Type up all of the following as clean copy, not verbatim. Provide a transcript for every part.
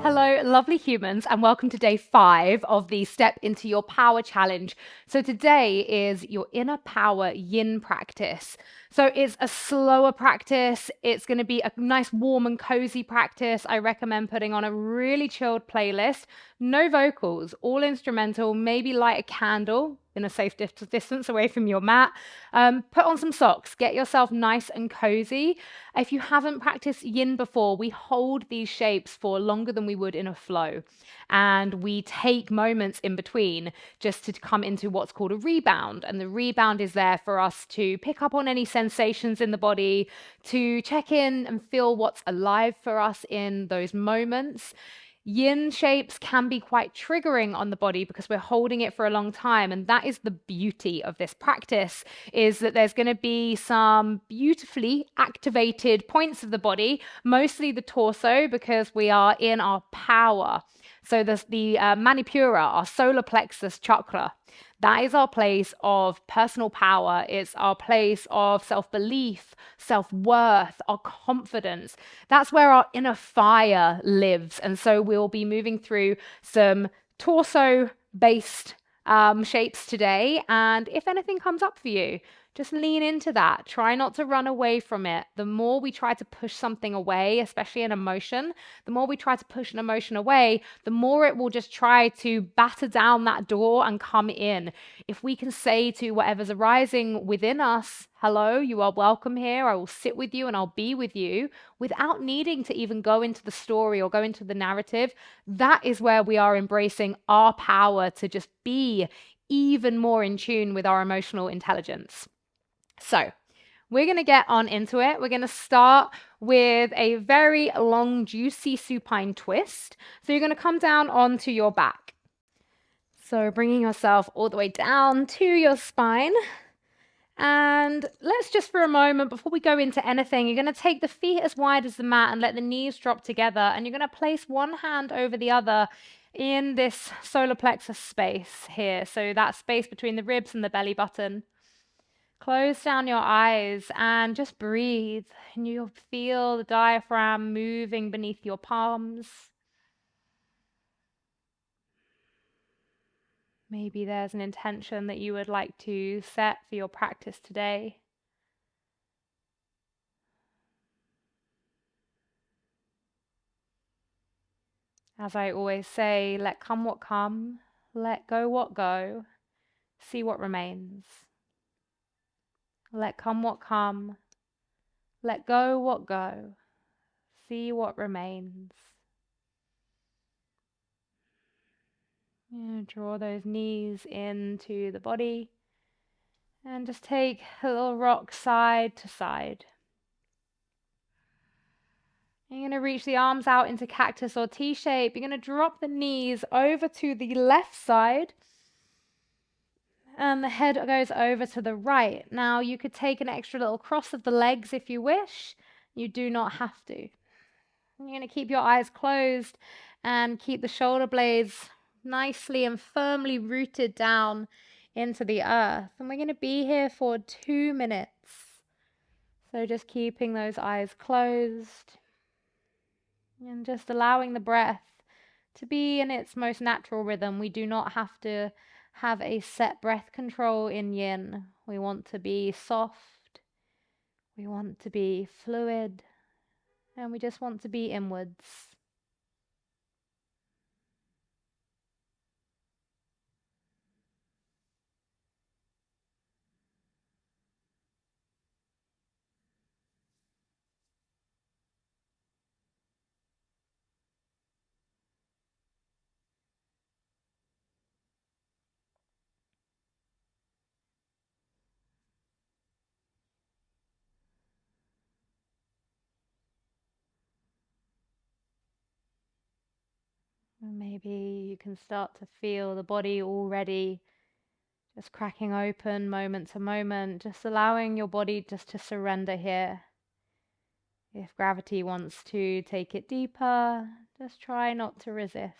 Hello, lovely humans, and welcome to day 5 of the Step Into Your Power Challenge. So, today is your inner power yin practice. So, it's a slower practice. It's going to be a nice, warm, and cozy practice. I recommend putting on a really chilled playlist, no vocals, all instrumental, maybe light a candle in a safe distance away from your mat. Put on some socks, get yourself nice and cozy. If you haven't practiced yin before, we hold these shapes for longer than we would in a flow. And we take moments in between just to come into what's called a rebound. And the rebound is there for us to pick up on any sensations in the body, to check in and feel what's alive for us in those moments. Yin shapes can be quite triggering on the body because we're holding it for a long time, and that is the beauty of this practice, is that there's going to be some beautifully activated points of the body, mostly the torso, because we are in our power. So there's the manipura, our solar plexus chakra. That is our place of personal power. It's our place of self-belief, self-worth, our confidence. That's where our inner fire lives. And so we'll be moving through some torso-based shapes today. And if anything comes up for you, just lean into that. Try not to run away from it. The more we try to push something away, especially an emotion, the more we try to push an emotion away, the more it will just try to batter down that door and come in. If we can say to whatever's arising within us, hello, you are welcome here. I will sit with you and I'll be with you without needing to even go into the story or go into the narrative, that is where we are embracing our power to just be even more in tune with our emotional intelligence. So, we're going to get on into it. We're going to start with a very long, juicy supine twist. So, you're going to come down onto your back. So, bringing yourself all the way down to your spine. And let's just for a moment, before we go into anything, you're going to take the feet as wide as the mat and let the knees drop together. And you're going to place one hand over the other in this solar plexus space here. So, that space between the ribs and the belly button. Close down your eyes and just breathe. And you'll feel the diaphragm moving beneath your palms. Maybe there's an intention that you would like to set for your practice today. As I always say, let come what come, let go what go, see what remains. Let come what come, let go what go, see what remains. Draw those knees into the body and just take a little rock side to side. You're going to reach the arms out into cactus or T-shape. You're going to drop the knees over to the left side and the head goes over to the right. Now you could take an extra little cross of the legs if you wish. You do not have to. You're going to keep your eyes closed and keep the shoulder blades nicely and firmly rooted down into the earth. And we're going to be here for 2 minutes. So just keeping those eyes closed and just allowing the breath to be in its most natural rhythm. We do not have to have a set breath control in yin. We want to be soft. We want to be fluid. And we just want to be inwards. Maybe you can start to feel the body already just cracking open moment to moment, just allowing your body just to surrender here. If gravity wants to take it deeper, just try not to resist.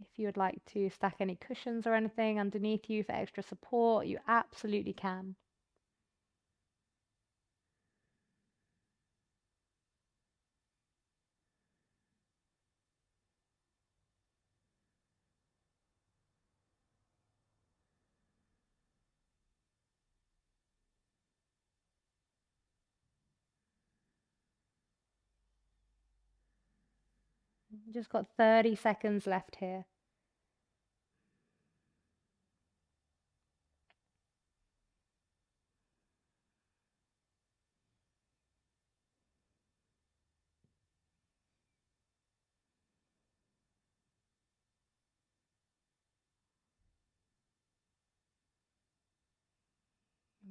If you would like to stack any cushions or anything underneath you for extra support, you absolutely can. Just got 30 seconds left here.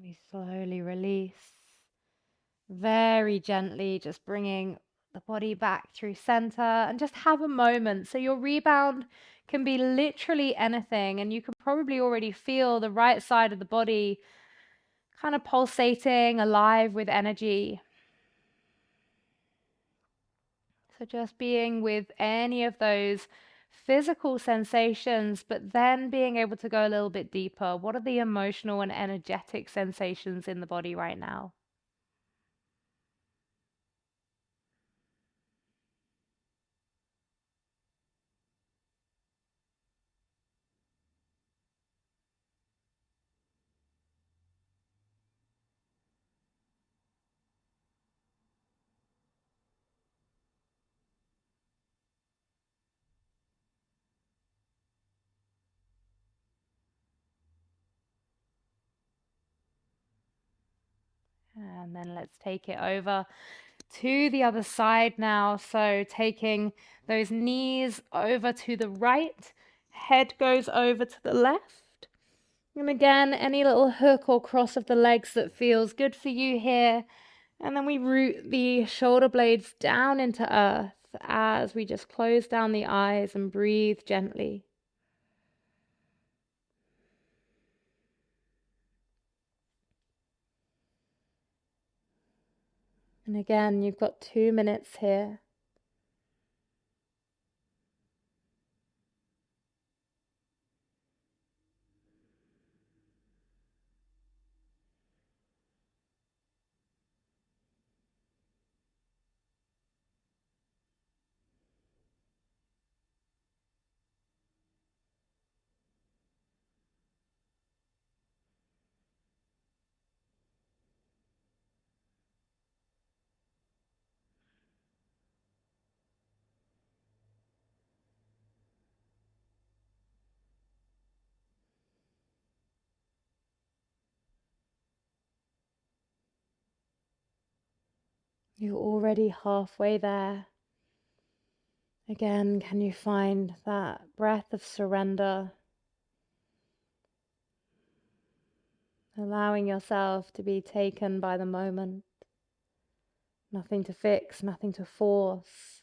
We slowly release, very gently, just bringing the body back through center and just have a moment. So your rebound can be literally anything, and you can probably already feel the right side of the body kind of pulsating, alive with energy. So just being with any of those physical sensations, but then being able to go a little bit deeper. What are the emotional and energetic sensations in the body right now? And then let's take it over to the other side now. So taking those knees over to the right, head goes over to the left. And again, any little hook or cross of the legs that feels good for you here. And then we root the shoulder blades down into earth as we just close down the eyes and breathe gently. And again, you've got 2 minutes here. You're already halfway there. Again, can you find that breath of surrender? Allowing yourself to be taken by the moment. Nothing to fix, nothing to force,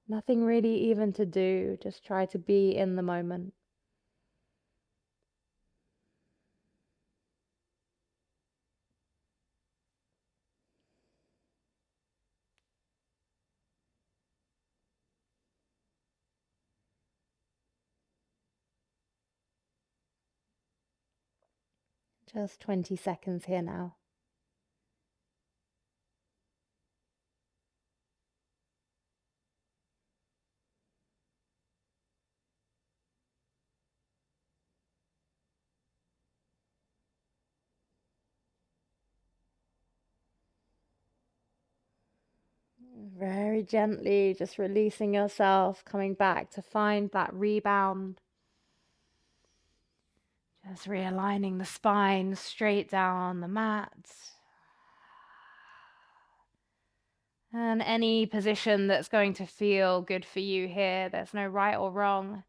nothing really even to do. Just try to be in the moment. Just 20 seconds here now. Very gently, just releasing yourself, coming back to find that rebound. Just realigning the spine straight down the mat. And any position that's going to feel good for you here. There's no right or wrong,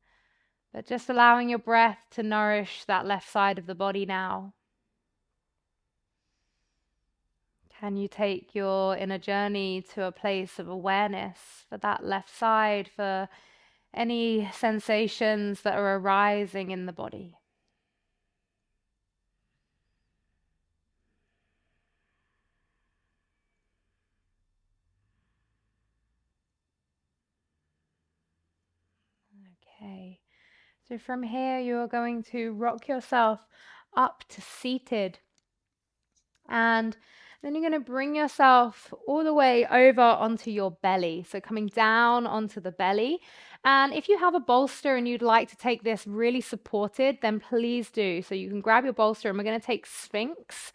but just allowing your breath to nourish that left side of the body now. Can you take your inner journey to a place of awareness for that left side, for any sensations that are arising in the body? Okay, so from here you are going to rock yourself up to seated, and then you're going to bring yourself all the way over onto your belly. So coming down onto the belly. And if you have a bolster and you'd like to take this really supported, then please do. So you can grab your bolster, and we're going to take Sphinx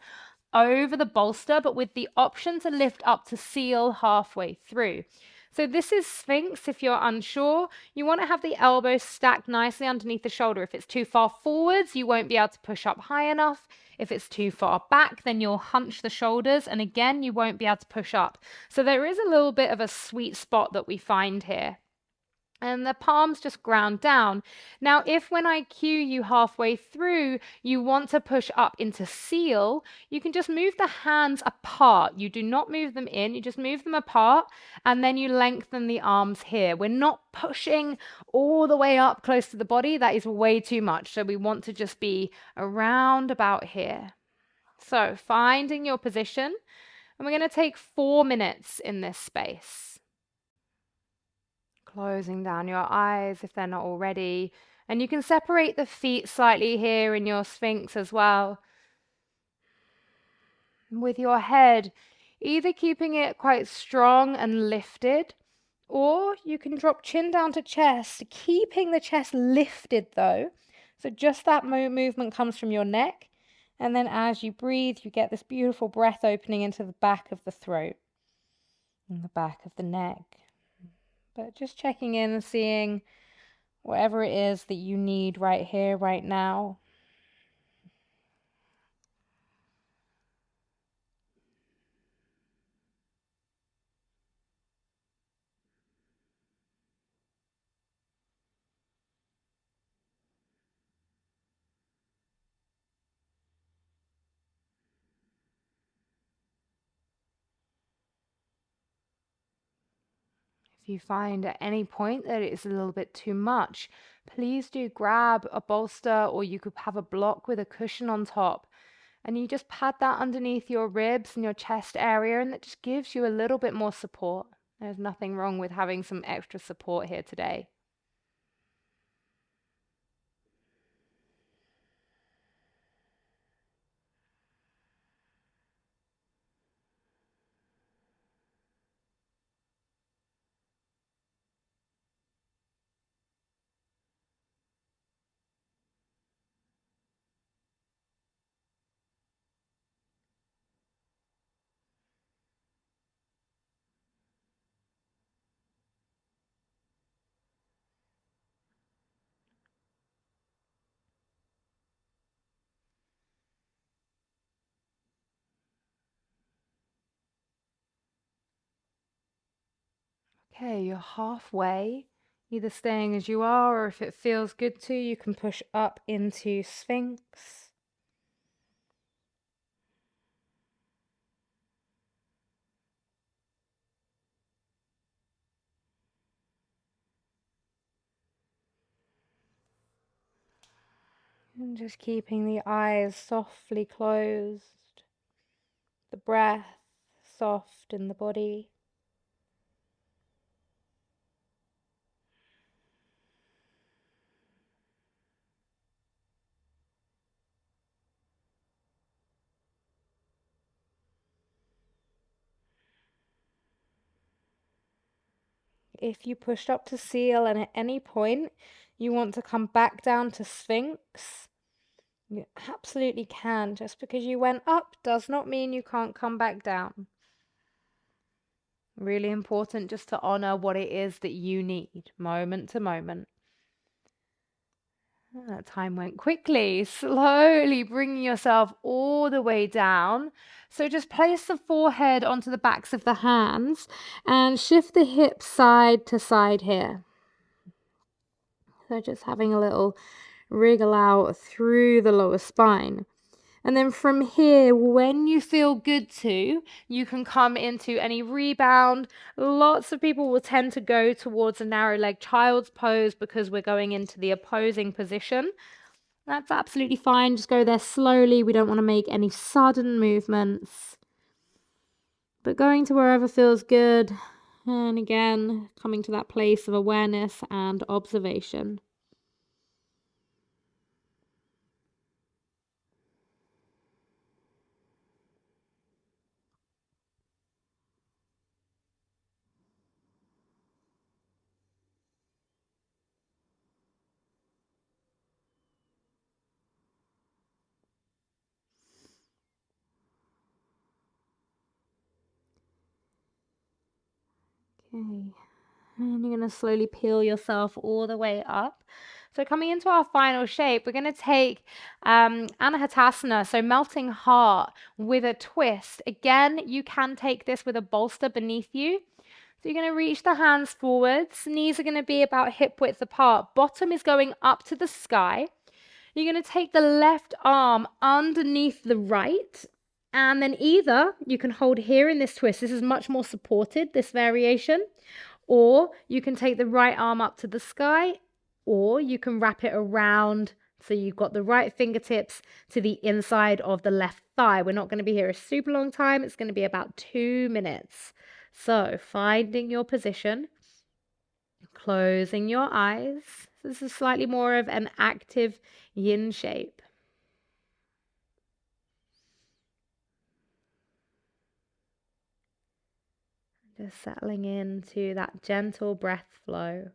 over the bolster, but with the option to lift up to seal halfway through. So this is Sphinx. If you're unsure, you want to have the elbows stacked nicely underneath the shoulder. If it's too far forwards, you won't be able to push up high enough. If it's too far back, then you'll hunch the shoulders, and again, you won't be able to push up. So there is a little bit of a sweet spot that we find here. And the palms just ground down. Now, if when I cue you halfway through, you want to push up into seal, you can just move the hands apart. You do not move them in, you just move them apart, and then you lengthen the arms here. We're not pushing all the way up close to the body. That is way too much. So we want to just be around about here. So finding your position, and we're going to take 4 minutes in this space. Closing down your eyes if they're not already. And you can separate the feet slightly here in your Sphinx as well. With your head, either keeping it quite strong and lifted, or you can drop chin down to chest, keeping the chest lifted though. So just that movement comes from your neck. And then as you breathe, you get this beautiful breath opening into the back of the throat and the back of the neck. But just checking in and seeing whatever it is that you need right here, right now. If you find at any point that it's a little bit too much, please do grab a bolster, or you could have a block with a cushion on top. And you just pad that underneath your ribs and your chest area, and that just gives you a little bit more support. There's nothing wrong with having some extra support here today. Okay, you're halfway, either staying as you are, or if it feels good to, you can push up into Sphinx. And just keeping the eyes softly closed, the breath soft in the body. If you pushed up to seal and at any point you want to come back down to Sphinx, you absolutely can. Just because you went up does not mean you can't come back down. Really important just to honor what it is that you need, moment to moment. That time went quickly. Slowly bringing yourself all the way down. So just place the forehead onto the backs of the hands and shift the hips side to side here. So just having a little wriggle out through the lower spine. And then from here, when you feel good to, you can come into any rebound. Lots of people will tend to go towards a narrow leg child's pose because we're going into the opposing position. That's absolutely fine. Just go there slowly. We don't want to make any sudden movements. But going to wherever feels good. And again, coming to that place of awareness and observation. Okay. And you're going to slowly peel yourself all the way up. So coming into our final shape, we're going to take Anahatasana, so melting heart with a twist. Again, you can take this with a bolster beneath you. So you're going to reach the hands forwards. Knees are going to be about hip width apart. Bottom is going up to the sky. You're going to take the left arm underneath the right. And then either you can hold here in this twist. This is much more supported, this variation. Or you can take the right arm up to the sky, or you can wrap it around so you've got the right fingertips to the inside of the left thigh. We're not going to be here a super long time. It's going to be about 2 minutes. So finding your position, closing your eyes. This is slightly more of an active yin shape. Just settling into that gentle breath flow.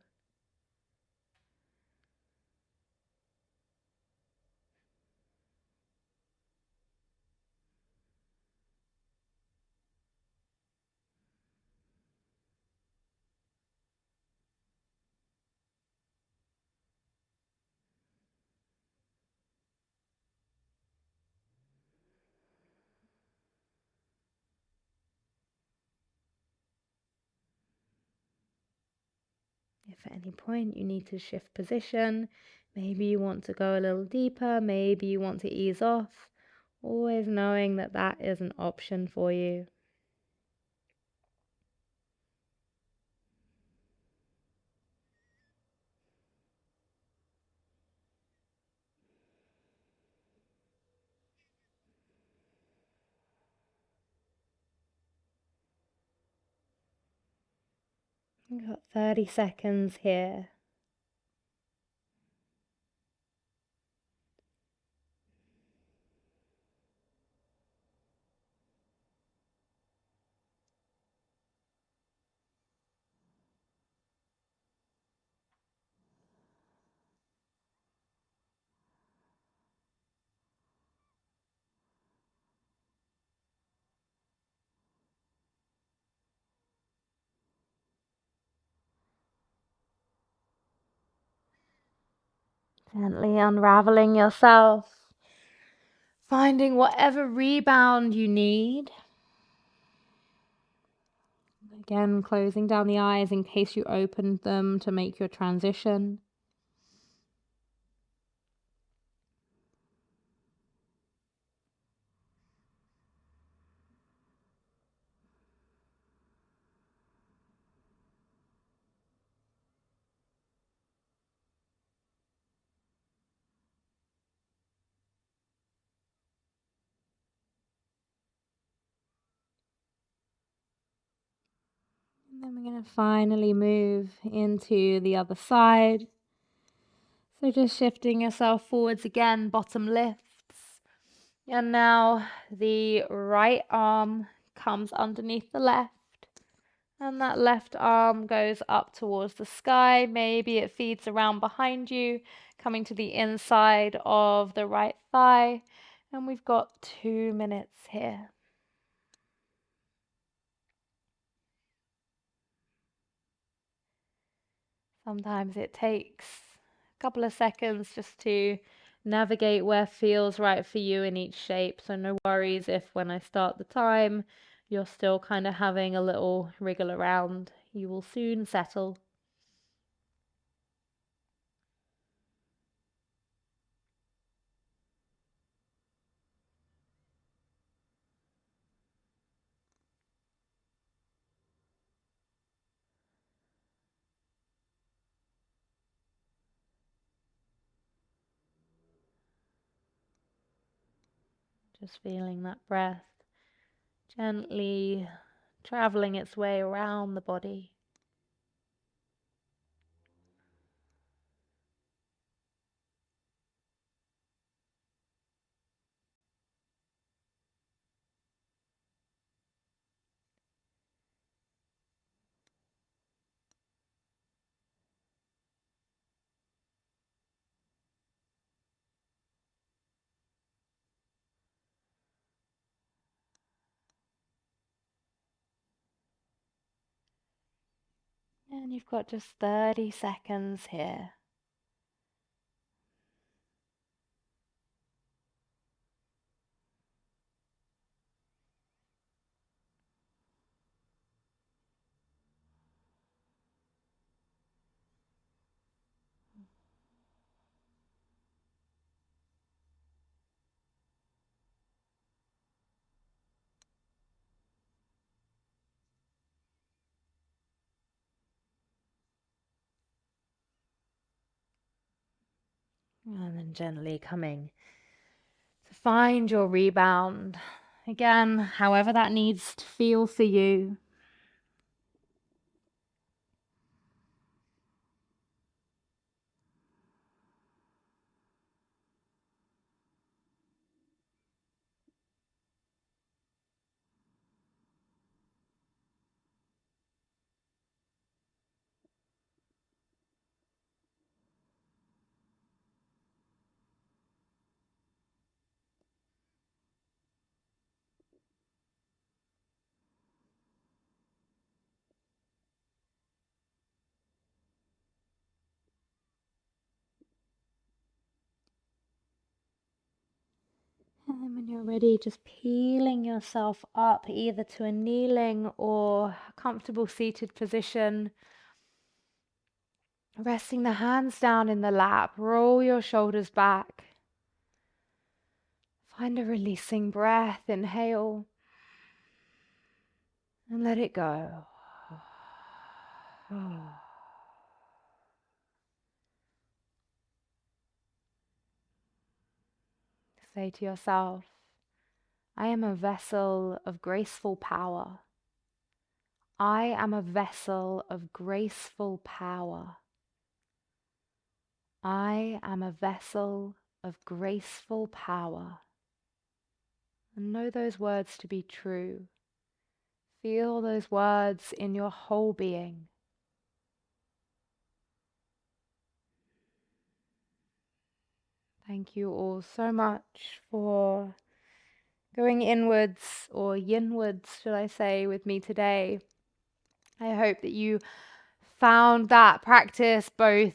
If at any point you need to shift position, maybe you want to go a little deeper, maybe you want to ease off, always knowing that that is an option for you. We've got 30 seconds here. Gently unraveling yourself, finding whatever rebound you need. Again, closing down the eyes in case you opened them to make your transition. And then we're going to finally move into the other side. So just shifting yourself forwards again, bottom lifts. And now the right arm comes underneath the left. And that left arm goes up towards the sky. Maybe it feeds around behind you, coming to the inside of the right thigh. And we've got 2 minutes here. Sometimes it takes a couple of seconds just to navigate where feels right for you in each shape. So no worries if when I start the time, you're still kind of having a little wriggle around. You will soon settle. Just feeling that breath gently traveling its way around the body. And you've got just 30 seconds here. And then gently coming to find your rebound. Again, however that needs to feel for you. And then when you're ready, just peeling yourself up either to a kneeling or comfortable seated position. Resting the hands down in the lap, roll your shoulders back. Find a releasing breath, inhale, and let it go. Say to yourself, I am a vessel of graceful power. I am a vessel of graceful power. I am a vessel of graceful power. And know those words to be true. Feel those words in your whole being. Thank you all so much for going inwards or yinwards, should I say, with me today. I hope that you found that practice both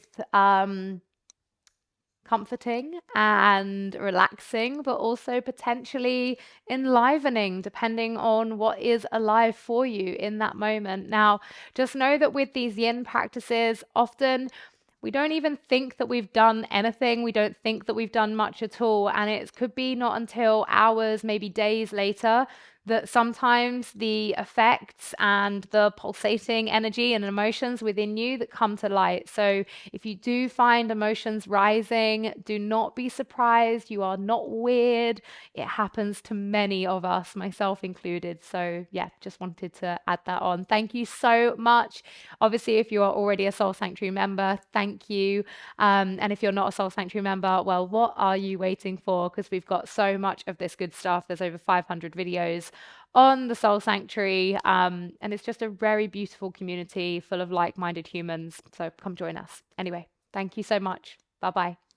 comforting and relaxing, but also potentially enlivening, depending on what is alive for you in that moment. Now, just know that with these yin practices, often we don't even think that we've done anything. We don't think that we've done much at all. And it could be not until hours, maybe days later, that sometimes the effects and the pulsating energy and emotions within you that come to light. So if you do find emotions rising, do not be surprised. You are not weird. It happens to many of us, myself included. So yeah, just wanted to add that on. Thank you so much. Obviously, if you are already a Soul Sanctuary member, thank you. And if you're not a Soul Sanctuary member, well, what are you waiting for? Because we've got so much of this good stuff. There's over 500 videos on the Soul Sanctuary. And it's just a very beautiful community full of like-minded humans. So come join us. Anyway, thank you so much. Bye-bye.